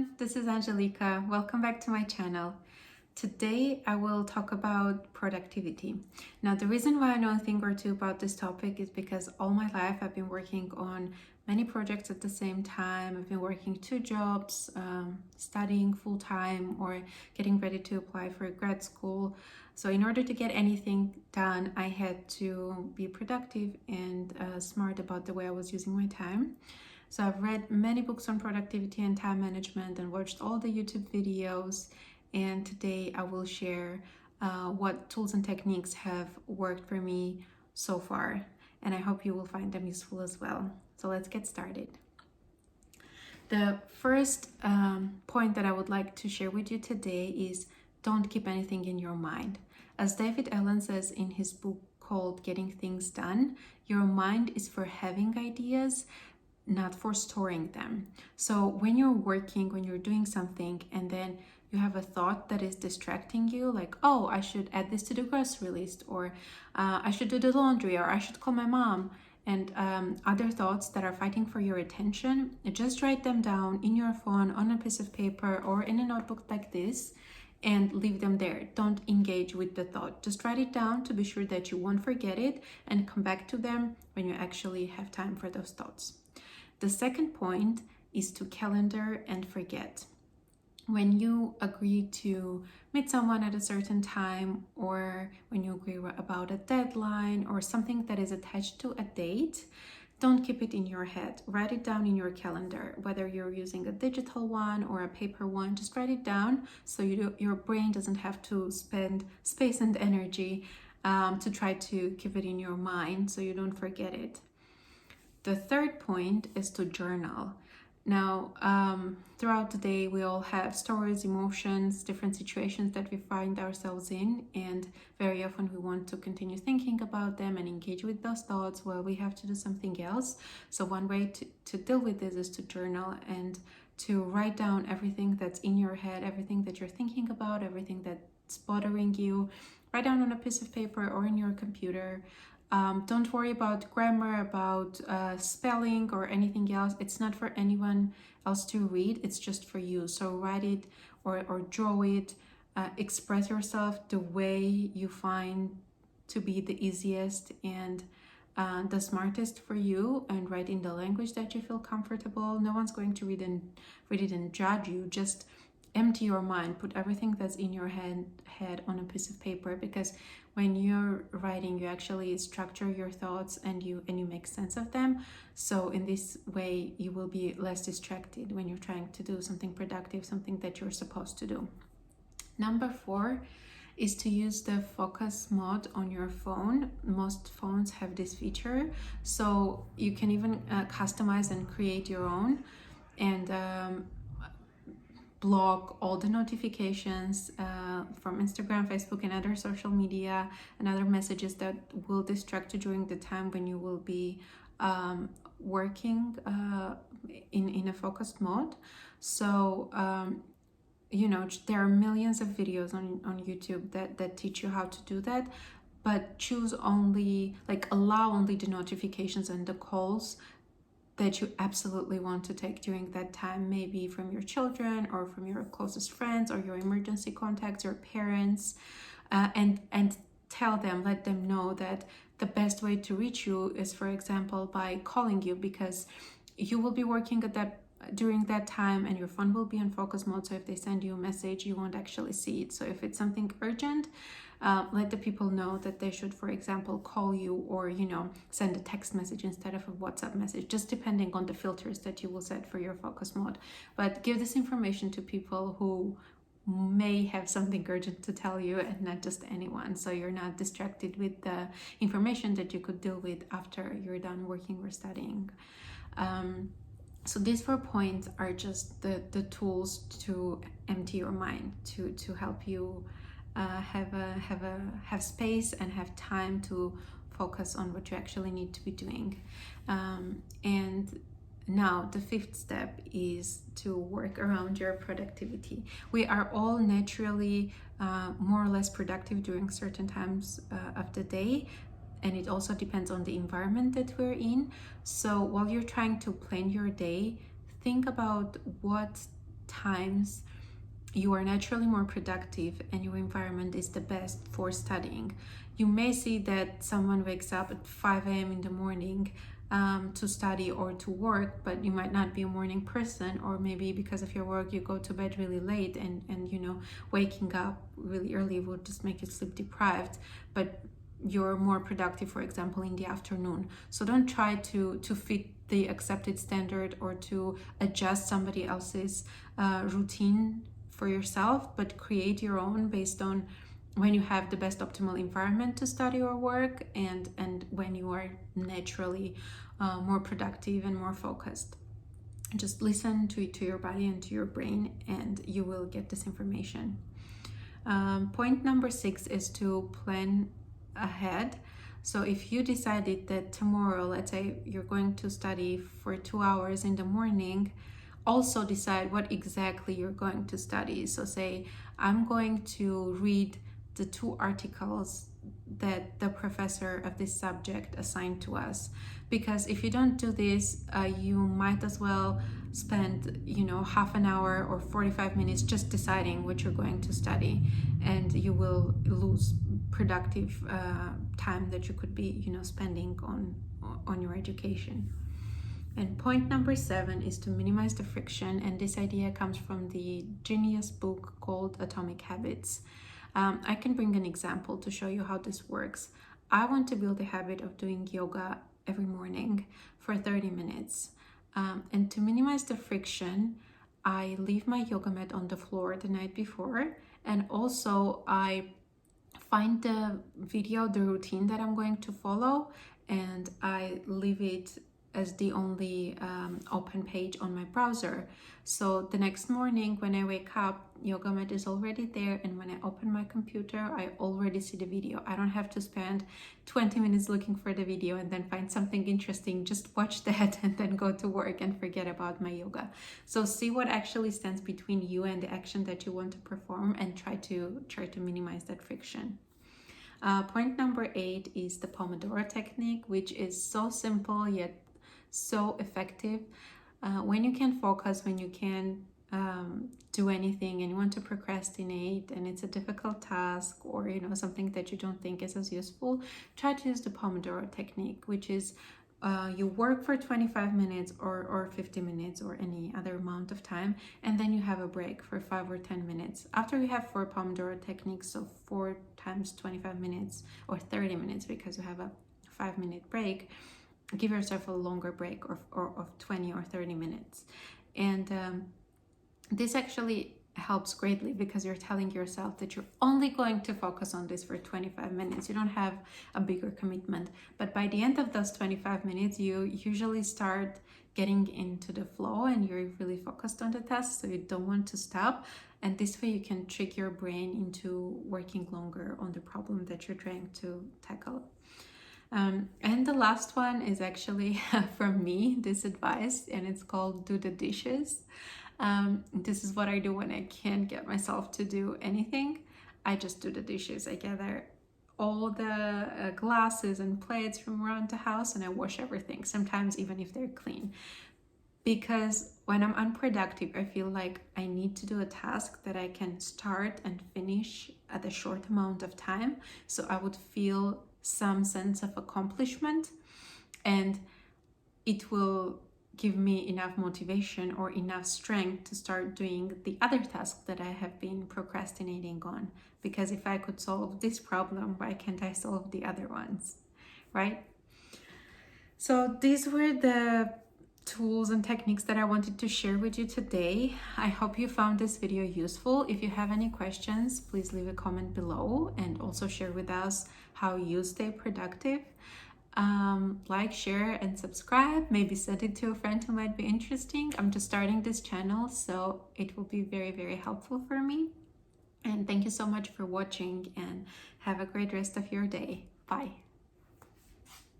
everyone, this is Angelica. Welcome back to my channel. Today I will talk about productivity. Now the reason why I know a thing or two about this topic is because all my life I've been working on many projects at the same time. I've been working two jobs, studying full-time or getting ready to apply for grad school. So in order to get anything done, I had to be productive and smart about the way I was using my time. So I've read many books on productivity and time management and watched all the YouTube videos. And today I will share what tools and techniques have worked for me so far. And I hope you will find them useful as well. So let's get started. The first point that I would like to share with you today is don't keep anything in your mind. As David Allen says in his book called Getting Things Done, your mind is for having ideas, not for storing them. So when you're working, when you're doing something, and then you have a thought that is distracting you, like, oh, I should add this to the grocery list, or I should do the laundry, or I should call my mom, and other thoughts that are fighting for your attention, just write them down in your phone, on a piece of paper, or in a notebook like this, and leave them there. Don't engage with the thought. Just write it down to be sure that you won't forget it and come back to them when you actually have time for those thoughts. The second point is to calendar and forget. When you agree to meet someone at a certain time, or when you agree about a deadline or something that is attached to a date, don't keep it in your head. Write it down in your calendar, whether you're using a digital one or a paper one. Just write it down so your brain doesn't have to spend space and energy to try to keep it in your mind so you don't forget it. The third point is to journal. Now, throughout the day, we all have stories, emotions, different situations that we find ourselves in, and very often we want to continue thinking about them and engage with those thoughts while we have to do something else. So one way to deal with this is to journal and to write down everything that's in your head, everything that you're thinking about, everything that's bothering you. Write down on a piece of paper or in your computer. Don't worry about grammar, about spelling or anything else. It's not for anyone else to read. It's just for you. So write it or draw it. Express yourself the way you find to be the easiest and the smartest for you, and write in the language that you feel comfortable. No one's going to read it and judge you. Just empty your mind. Put everything that's in your head on a piece of paper, because when you're writing, you actually structure your thoughts and you make sense of them. So in this way, you will be less distracted when you're trying to do something productive, something that you're supposed to do. Number 4 is to use the focus mode on your phone. Most phones have this feature, so you can even customize and create your own, and block all the notifications from Instagram, Facebook, and other social media and other messages that will distract you during the time when you will be working in a focused mode. So there are millions of videos on YouTube that teach you how to do that, but choose only, allow only the notifications and the calls that you absolutely want to take during that time, maybe from your children or from your closest friends or your emergency contacts, your parents, and tell them, let them know that the best way to reach you is, for example, by calling you, because you will be working during that time and your phone will be in focus mode. So if they send you a message, you won't actually see it. So if it's something urgent, let the people know that they should, for example, call you or send a text message instead of a WhatsApp message, just depending on the filters that you will set for your focus mode. But give this information to people who may have something urgent to tell you, and not just anyone, so you're not distracted with the information that you could deal with after you're done working or studying. So these 4 points are just the tools to empty your mind, to help you have space and have time to focus on what you actually need to be doing. And now the 5th step is to work around your productivity. We are all naturally more or less productive during certain times of the day, and it also depends on the environment that we're in. So while you're trying to plan your day, think about what times you are naturally more productive and your environment is the best for studying. You may see that someone wakes up at 5 a.m. in the morning to study or to work, but you might not be a morning person, or maybe because of your work you go to bed really late, and waking up really early will just make you sleep deprived, but you're more productive, for example, in the afternoon. So don't try to fit the accepted standard or to adjust somebody else's routine for yourself, but create your own based on when you have the best optimal environment to study or work, and when you are naturally more productive and more focused. Just listen to your body and to your brain, and you will get this information. Point number 6 is to plan ahead. So if you decided that tomorrow, let's say you're going to study for 2 hours in the morning, also decide what exactly you're going to study. So say, I'm going to read the 2 articles that the professor of this subject assigned to us. Because if you don't do this, you might as well spend half an hour or 45 minutes just deciding what you're going to study, and you will lose productive time that you could be spending on your education. And point number 7 is to minimize the friction, and this idea comes from the genius book called Atomic Habits. I can bring an example to show you how this works. I want to build a habit of doing yoga every morning for 30 minutes. And to minimize the friction, I leave my yoga mat on the floor the night before, and also I find the video, the routine that I'm going to follow, and I leave it as the only open page on my browser. So the next morning when I wake up, yoga mat is already there, and when I open my computer, I already see the video. I don't have to spend 20 minutes looking for the video and then find something interesting, just watch that and then go to work and forget about my yoga. So see what actually stands between you and the action that you want to perform, and try to minimize that friction. Point number 8 is the Pomodoro Technique, which is so simple yet so effective. When you can focus, when you can do anything and you want to procrastinate and it's a difficult task, or something that you don't think is as useful, try to use the Pomodoro Technique, which is you work for 25 minutes or 50 minutes or any other amount of time, and then you have a break for 5 or 10 minutes. After you have 4 Pomodoro techniques, so 4 times 25 minutes or 30 minutes, because you have a 5-minute break, give yourself a longer break of 20 or 30 minutes. And this actually helps greatly, because you're telling yourself that you're only going to focus on this for 25 minutes. You don't have a bigger commitment, but by the end of those 25 minutes, you usually start getting into the flow and you're really focused on the task, so you don't want to stop. And this way you can trick your brain into working longer on the problem that you're trying to tackle. And the last one is actually from me, this advice, and it's called do the dishes. This is what I do when I can't get myself to do anything. I just do the dishes. I gather all the glasses and plates from around the house and I wash everything, sometimes even if they're clean. Because when I'm unproductive, I feel like I need to do a task that I can start and finish at a short amount of time, so I would feel some sense of accomplishment, and it will give me enough motivation or enough strength to start doing the other tasks that I have been procrastinating on. Because if I could solve this problem, why can't I solve the other ones, right? So these were the tools and techniques that I wanted to share with you today. I hope you found this video useful. If you have any questions, please leave a comment below, and also share with us how you stay productive. Like, share, and subscribe. Maybe send it to a friend who might be interesting. I'm just starting this channel, so it will be very, very helpful for me. And thank you so much for watching, and have a great rest of your day. Bye.